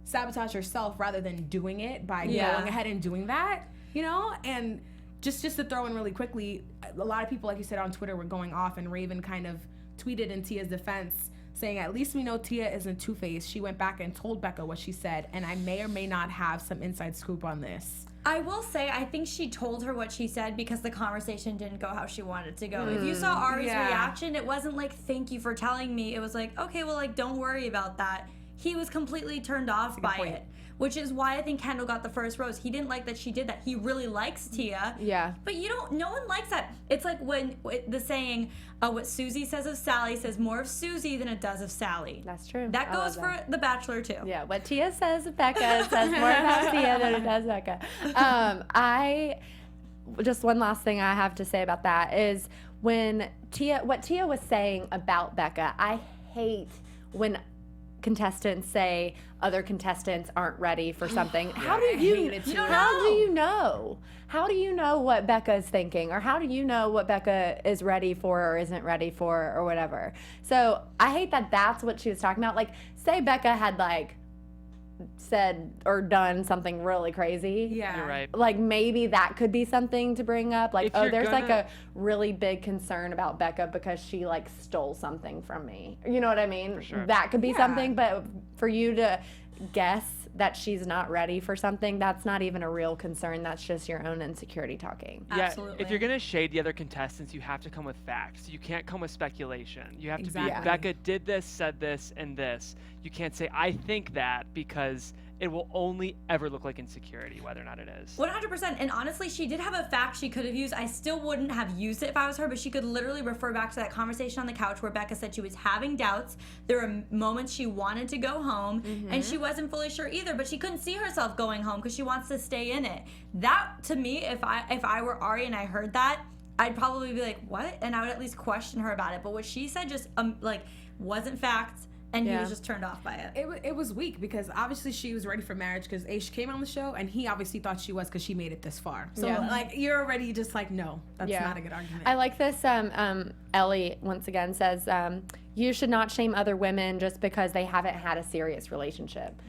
[SPEAKER 3] sabotage herself rather than doing it by going ahead and doing that, you know? And just to throw in really quickly, a lot of people, like you said, on Twitter were going off, and Raven kind of tweeted in Tia's defense saying, at least we know Tia isn't two-faced. She went back and told Becca what she said, and I may or may not have some inside scoop on this.
[SPEAKER 4] I will say, I think she told her what she said because the conversation didn't go how she wanted it to go. If you saw Ari's reaction, it wasn't like, thank you for telling me. It was like, okay, well, like, don't worry about that. He was completely turned off by it, which is why I think Kendall got the first rose. He didn't like that she did that. He really likes Tia.
[SPEAKER 1] Yeah.
[SPEAKER 4] But no one likes that. It's like when the saying, what Susie says of Sally says more of Susie than it does of Sally.
[SPEAKER 1] That's true.
[SPEAKER 4] That goes for The Bachelor, too.
[SPEAKER 1] Yeah, what Tia says of Becca says more about Tia than it does Becca. Just one last thing I have to say about that is what Tia was saying about Becca, I hate when contestants say other contestants aren't ready for something. How do you know? How do you know what Becca is thinking, or how do you know what Becca is ready for or isn't ready for or whatever? So I hate that that's what she was talking about. Like, say Becca had like said or done something really crazy.
[SPEAKER 3] Yeah.
[SPEAKER 5] You're right.
[SPEAKER 1] Like, maybe that could be something to bring up. Like,
[SPEAKER 5] If you're
[SPEAKER 1] there's like
[SPEAKER 5] gonna-
[SPEAKER 1] a really big concern about Becca because she like stole something from me. You know what I mean?
[SPEAKER 5] For sure.
[SPEAKER 1] That could be
[SPEAKER 3] Yeah.
[SPEAKER 1] something, but for you to guess that she's not ready for something, that's not even a real concern. That's just your own insecurity talking.
[SPEAKER 5] Yeah,
[SPEAKER 4] Absolutely.
[SPEAKER 5] if you're going to shade the other contestants, you have to come with facts. You can't come with speculation. You have to
[SPEAKER 3] Exactly.
[SPEAKER 5] be, Becca did this, said this, and this. You can't say, I think that, because it will only ever look like insecurity, whether or not it is.
[SPEAKER 4] 100%. And honestly, she did have a fact she could have used. I still wouldn't have used it if I was her, but she could literally refer back to that conversation on the couch where Becca said she was having doubts. There were moments she wanted to go home, and she wasn't fully sure either, but she couldn't see herself going home because she wants to stay in it. That, to me, if I were Ari and I heard that, I'd probably be like, what? And I would at least question her about it. But what she said just, wasn't fact. And he was just turned off by it.
[SPEAKER 3] It was weak because obviously she was ready for marriage because she came on the show and he obviously thought she was because she made it this far. So you're already just like, no, that's not a good argument.
[SPEAKER 1] I like this. Ellie once again says, you should not shame other women just because they haven't had a serious relationship.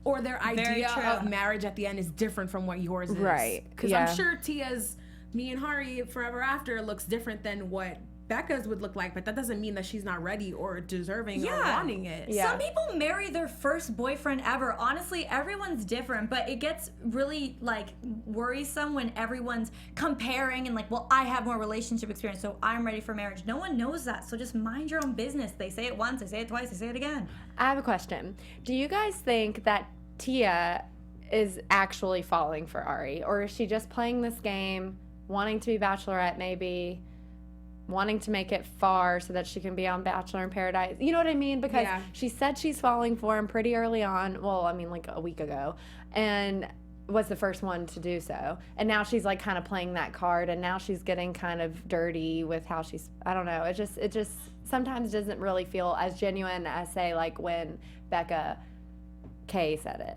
[SPEAKER 3] Or their idea of marriage at the end is different from what yours is.
[SPEAKER 1] Right.
[SPEAKER 3] Because I'm sure Tia's Me and Hari Forever After looks different than what Becca's would look like, but that doesn't mean that she's not ready or deserving or wanting it.
[SPEAKER 4] Yeah. Some people marry their first boyfriend ever. Honestly, everyone's different, but it gets really worrisome when everyone's comparing and well, I have more relationship experience, so I'm ready for marriage. No one knows that, so just mind your own business. They say it once, they say it twice, they say it again.
[SPEAKER 1] I have a question. Do you guys think that Tia is actually falling for Ari, or is she just playing this game, wanting to be Bachelorette maybe, wanting to make it far so that she can be on Bachelor in Paradise? You know what I mean? Because she said she's falling for him pretty early on. Well, I mean, a week ago. And was the first one to do so. And now she's kind of playing that card, and now she's getting kind of dirty with how she's, I don't know. It just sometimes doesn't really feel as genuine as, say, when Becca K said it.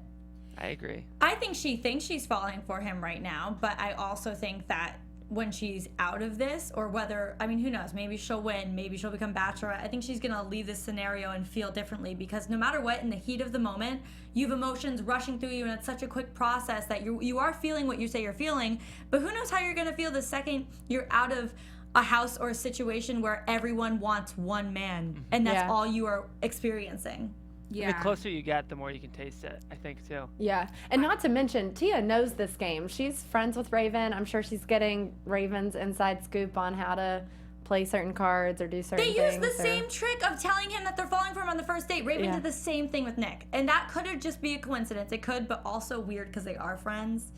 [SPEAKER 5] I agree.
[SPEAKER 4] I think she thinks she's falling for him right now, but I also think that when she's out of this, or whether, who knows, maybe she'll win, maybe she'll become Bachelorette. I think she's gonna leave this scenario and feel differently, because no matter what, in the heat of the moment, you have emotions rushing through you, and it's such a quick process that you are feeling what you say you're feeling, but who knows how you're gonna feel the second you're out of a house or a situation where everyone wants one man, and that's all you are experiencing.
[SPEAKER 5] Yeah. And the closer you get, the more you can taste it, I think, too.
[SPEAKER 1] Yeah. And not to mention, Tia knows this game. She's friends with Raven. I'm sure she's getting Raven's inside scoop on how to play certain cards or do certain things.
[SPEAKER 4] They used the same trick of telling him that they're falling for him on the first date. Raven did the same thing with Nick. And that could just be a coincidence. It could, but also weird because they are friends.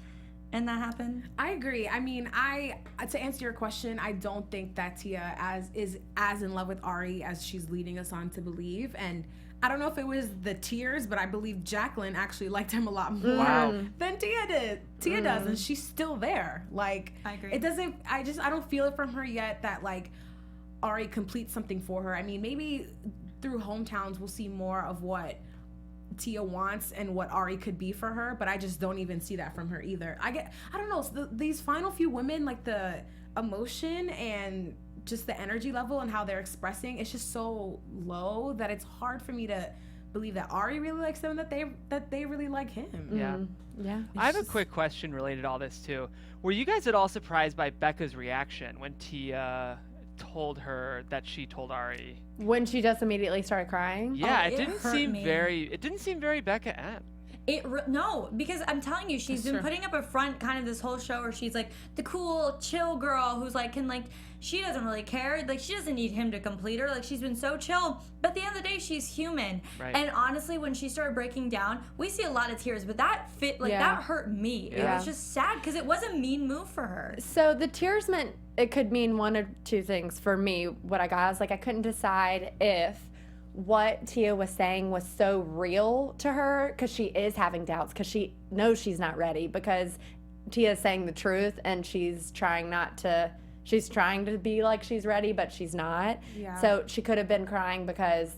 [SPEAKER 4] And that happened.
[SPEAKER 3] I agree. To answer your question, I don't think that Tia is as in love with Ari as she's leading us on to believe. And I don't know if it was the tears, but I believe Jacqueline actually liked him a lot more than Tia did. Tia does, and she's still there. I agree. It doesn't. I don't feel it from her yet that Ari completes something for her. Maybe through Hometowns we'll see more of what Tia wants and what Ari could be for her, but I just don't even see that from her either. I don't know. These final few women, the emotion and just the energy level and how they're expressing, it's just so low that it's hard for me to believe that Ari really likes them and that they really like him.
[SPEAKER 5] Yeah.
[SPEAKER 1] Yeah.
[SPEAKER 5] I have a quick question related to all this too. Were you guys at all surprised by Becca's reaction when Tia told her that she told Ari?
[SPEAKER 1] When she just immediately started crying?
[SPEAKER 5] Yeah, it didn't seem very Becca M.
[SPEAKER 4] No, because I'm telling you, she's been putting up a front kind of this whole show where she's the cool, chill girl who's she doesn't really care. She doesn't need him to complete her. She's been so chill. But at the end of the day, she's human. Right. And honestly, when she started breaking down, we see a lot of tears, but that that hurt me. Yeah. It was just sad because it was a mean move for her.
[SPEAKER 1] So the tears meant it could mean one of two things for me. What I got, I was I couldn't decide if what Tia was saying was so real to her because she is having doubts because she knows she's not ready, because Tia is saying the truth and she's trying to be like she's ready, but she's not. Yeah. So she could have been crying because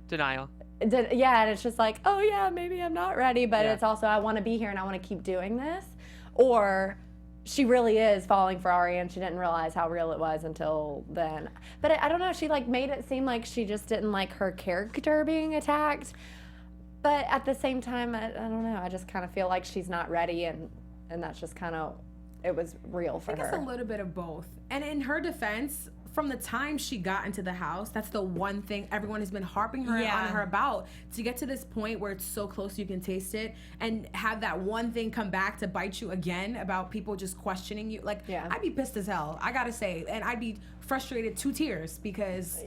[SPEAKER 5] denial.
[SPEAKER 1] And it's just oh yeah, maybe I'm not ready, but it's also I want to be here and I want to keep doing this. Or she really is falling for Ari and she didn't realize how real it was until then. But I don't know, she made it seem like she just didn't like her character being attacked. But at the same time, I don't know, I just kind of feel like she's not ready, and that's just kind of, it was real for her.
[SPEAKER 3] I think it's a little bit of both. And in her defense, from the time she got into the house, that's the one thing everyone has been harping on her about. To get to this point where it's so close you can taste it, and have that one thing come back to bite you again about people just questioning you. I'd be pissed as hell, I gotta say. And I'd be frustrated to tears because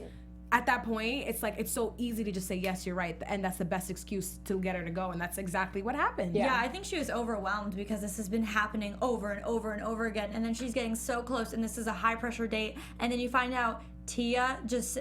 [SPEAKER 3] at that point, it's like, it's so easy to just say, yes, you're right. And that's the best excuse to get her to go. And that's exactly what happened.
[SPEAKER 4] Yeah, I think she was overwhelmed because this has been happening over and over and over again. And then she's getting so close, and this is a high pressure date. And then you find out Tia just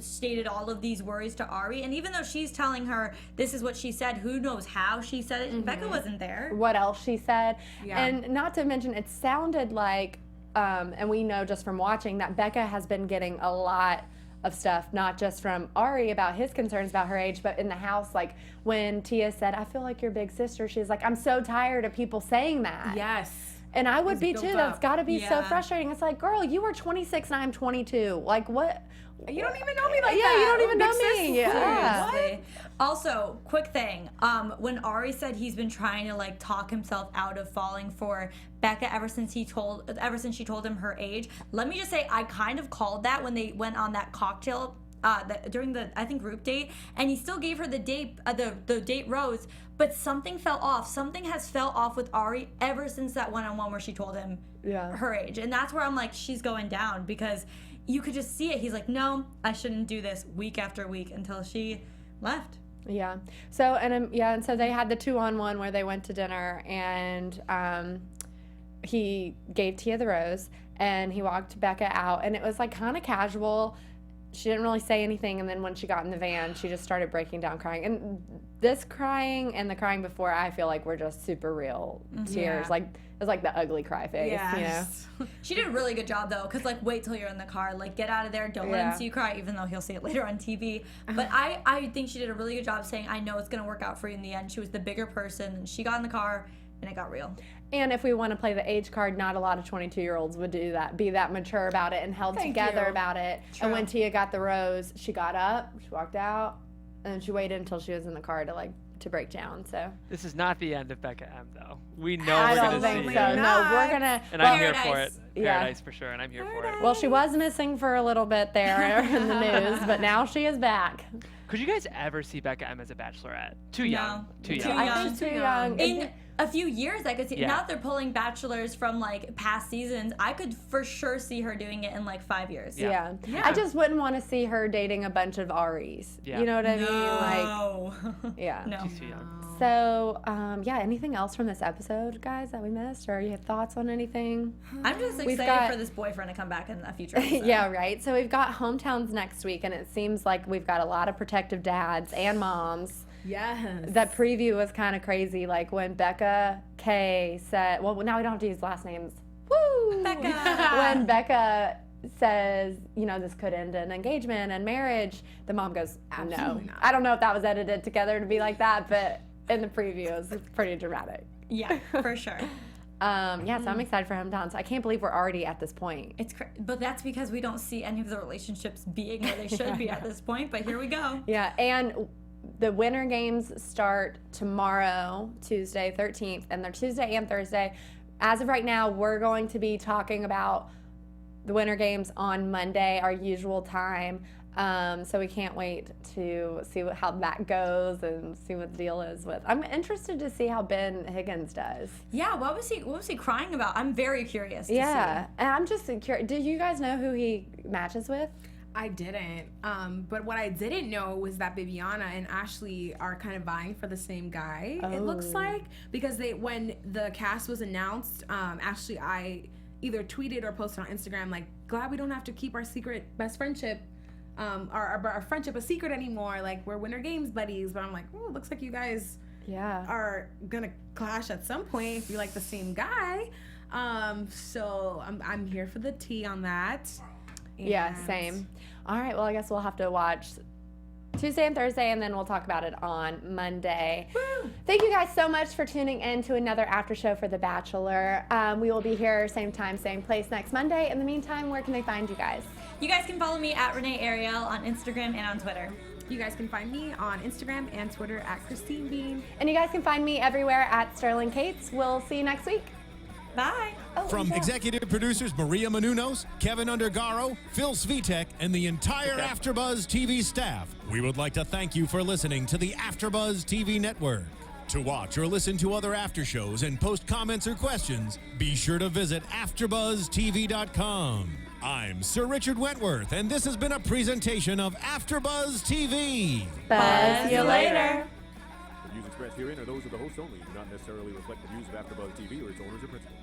[SPEAKER 4] stated all of these worries to Ari. And even though she's telling her this is what she said, who knows how she said it? Becca wasn't there.
[SPEAKER 1] What else she said.
[SPEAKER 3] Yeah.
[SPEAKER 1] And not to mention, it sounded like, and we know just from watching, that Becca has been getting a lot of stuff, not just from Ari about his concerns about her age, but in the house, like when Tia said, I feel like your big sister, she's like, I'm so tired of people saying that.
[SPEAKER 3] Yes.
[SPEAKER 1] And I would
[SPEAKER 3] It's
[SPEAKER 1] be
[SPEAKER 3] built
[SPEAKER 1] too.
[SPEAKER 3] up.
[SPEAKER 1] That's got to be so
[SPEAKER 4] Yeah.
[SPEAKER 1] frustrating. It's like, girl, you were 26 and I'm 22. Like, what?
[SPEAKER 3] You don't even know me like
[SPEAKER 1] Yeah,
[SPEAKER 3] that.
[SPEAKER 1] you don't even
[SPEAKER 3] Big
[SPEAKER 1] know
[SPEAKER 3] sis.
[SPEAKER 1] me. Yeah.
[SPEAKER 4] Seriously. Also, quick thing. When Ari said he's been trying to like talk himself out of falling for Becca ever since she told him her age. Let me just say, I kind of called that when they went on that cocktail during the, I think, group date, and he still gave her the date rose, but something fell off. Something has fell off with Ari ever since that one-on-one where she told him her age, and that's where I'm like, she's going down, because you could just see it. He's like, no, I shouldn't do this, week after week, until she left.
[SPEAKER 1] Yeah. So and so they had the 2-on-1 where they went to dinner, and he gave Tia the rose, and he walked Becca out, and it was like kind of casual. She didn't really say anything, and then when she got in the van, she just started breaking down crying. And this crying and the crying before, I feel like were just super real tears.
[SPEAKER 3] Yeah.
[SPEAKER 1] Like it was like the ugly cry face,
[SPEAKER 3] Yes.
[SPEAKER 1] you know.
[SPEAKER 4] She did a really good job though, because like, wait till you're in the car, like, get out of there, don't let him see you cry, even though he'll see it later on TV. But I think she did a really good job saying, I know it's gonna work out for you in the end. She was the bigger person, and she got in the car and it got real.
[SPEAKER 1] And if we want to play the age card, not a lot of 22-year-olds would do that, be that mature about it and held together about it.
[SPEAKER 3] True.
[SPEAKER 1] And when Tia got the rose, she got up, she walked out, and then she waited until she was in the car to break down. So
[SPEAKER 5] This is not the end of Becca M, though. We know
[SPEAKER 1] I
[SPEAKER 5] we're
[SPEAKER 1] don't
[SPEAKER 5] gonna
[SPEAKER 1] think
[SPEAKER 5] see
[SPEAKER 1] so.
[SPEAKER 5] her.
[SPEAKER 1] No, we're gonna.
[SPEAKER 5] And I'm here
[SPEAKER 4] Paradise.
[SPEAKER 5] for it.
[SPEAKER 1] Yeah.
[SPEAKER 5] Paradise for sure, and I'm here for it.
[SPEAKER 1] Well, she was missing for a little bit there in the news, but now she is back.
[SPEAKER 5] Could you guys ever see Becca M as a bachelorette? Too young. Too
[SPEAKER 4] Too
[SPEAKER 5] young.
[SPEAKER 1] I
[SPEAKER 4] young.
[SPEAKER 1] think too young.
[SPEAKER 4] In a few years, I could see.
[SPEAKER 5] Yeah.
[SPEAKER 4] Now that they're pulling bachelors from like past seasons, I could for sure see her doing it in like 5 years.
[SPEAKER 1] Yeah. I just wouldn't want to see her dating a bunch of Aries.
[SPEAKER 5] Yeah.
[SPEAKER 1] You know what I mean?
[SPEAKER 4] No.
[SPEAKER 1] Like, yeah.
[SPEAKER 4] No.
[SPEAKER 5] She's too young.
[SPEAKER 1] So, anything else from this episode, guys, that we missed? Or you have thoughts on anything?
[SPEAKER 4] I'm just
[SPEAKER 1] We've
[SPEAKER 4] excited
[SPEAKER 1] got-
[SPEAKER 4] for this boyfriend to come back in a future episode.
[SPEAKER 1] Yeah, right. So we've got hometowns next week, and it seems like we've got a lot of protective dads and moms.
[SPEAKER 3] Yes.
[SPEAKER 1] That preview was kind of crazy. Like when Becca K said, well, now we don't have to use last names. Woo!
[SPEAKER 4] Becca.
[SPEAKER 1] When Becca says, you know, this could end an engagement and marriage, the mom goes, no.
[SPEAKER 3] Absolutely not.
[SPEAKER 1] I don't know if that was edited together to be like that, but in the preview, it was pretty dramatic.
[SPEAKER 4] Yeah, for sure.
[SPEAKER 1] So I'm excited for hometowns. I can't believe we're already at this point.
[SPEAKER 4] It's but that's because we don't see any of the relationships being where they should be at this point. But here we go.
[SPEAKER 1] Yeah, and the winter games start tomorrow, Tuesday 13th, and they're Tuesday and Thursday. As of right now, we're going to be talking about the winter games on Monday, our usual time. So we can't wait to see how that goes and see what the deal is with. I'm interested to see how Ben Higgins does.
[SPEAKER 4] Yeah, what was he crying about? I'm very curious to
[SPEAKER 1] Yeah,
[SPEAKER 4] see.
[SPEAKER 1] and I'm just curious. Did you guys know who he matches with?
[SPEAKER 3] I didn't. But what I didn't know was that Bibiana and Ashley are kind of vying for the same guy. It looks like, because when the cast was announced, Ashley, I either tweeted or posted on Instagram like, glad we don't have to keep our secret best friendship. Our friendship a secret anymore. Like, we're Winter Games buddies. But I'm like, oh, it looks like you guys are gonna clash at some point if you like the same guy. So I'm here for the tea on that.
[SPEAKER 1] Yeah,
[SPEAKER 3] And-
[SPEAKER 1] same. All right, well, I guess we'll have to watch Tuesday and Thursday, and then we'll talk about it on Monday.
[SPEAKER 3] Woo!
[SPEAKER 1] Thank you guys so much for tuning in to another after show for The Bachelor. We will be here same time, same place next Monday. In the meantime, where can they find you guys?
[SPEAKER 4] You guys can follow me at Renee Ariel on Instagram and on Twitter.
[SPEAKER 3] You guys can find me on Instagram and Twitter at Christine Bean.
[SPEAKER 1] And you guys can find me everywhere at Sterling Cates. We'll see you next week.
[SPEAKER 4] Bye.
[SPEAKER 2] From executive producers Maria Menounos, Kevin Undergaro, Phil Svitek, and the entire AfterBuzz TV staff, we would like to thank you for listening to the AfterBuzz TV network. To watch or listen to other after shows and post comments or questions, be sure to visit AfterBuzzTV.com. I'm Sir Richard Wentworth, and this has been a presentation of AFTERBUZZ TV.
[SPEAKER 1] Buzz you later.
[SPEAKER 6] The views expressed herein are those of the hosts only and do not necessarily reflect the views of AFTERBUZZ TV or its owners or principals.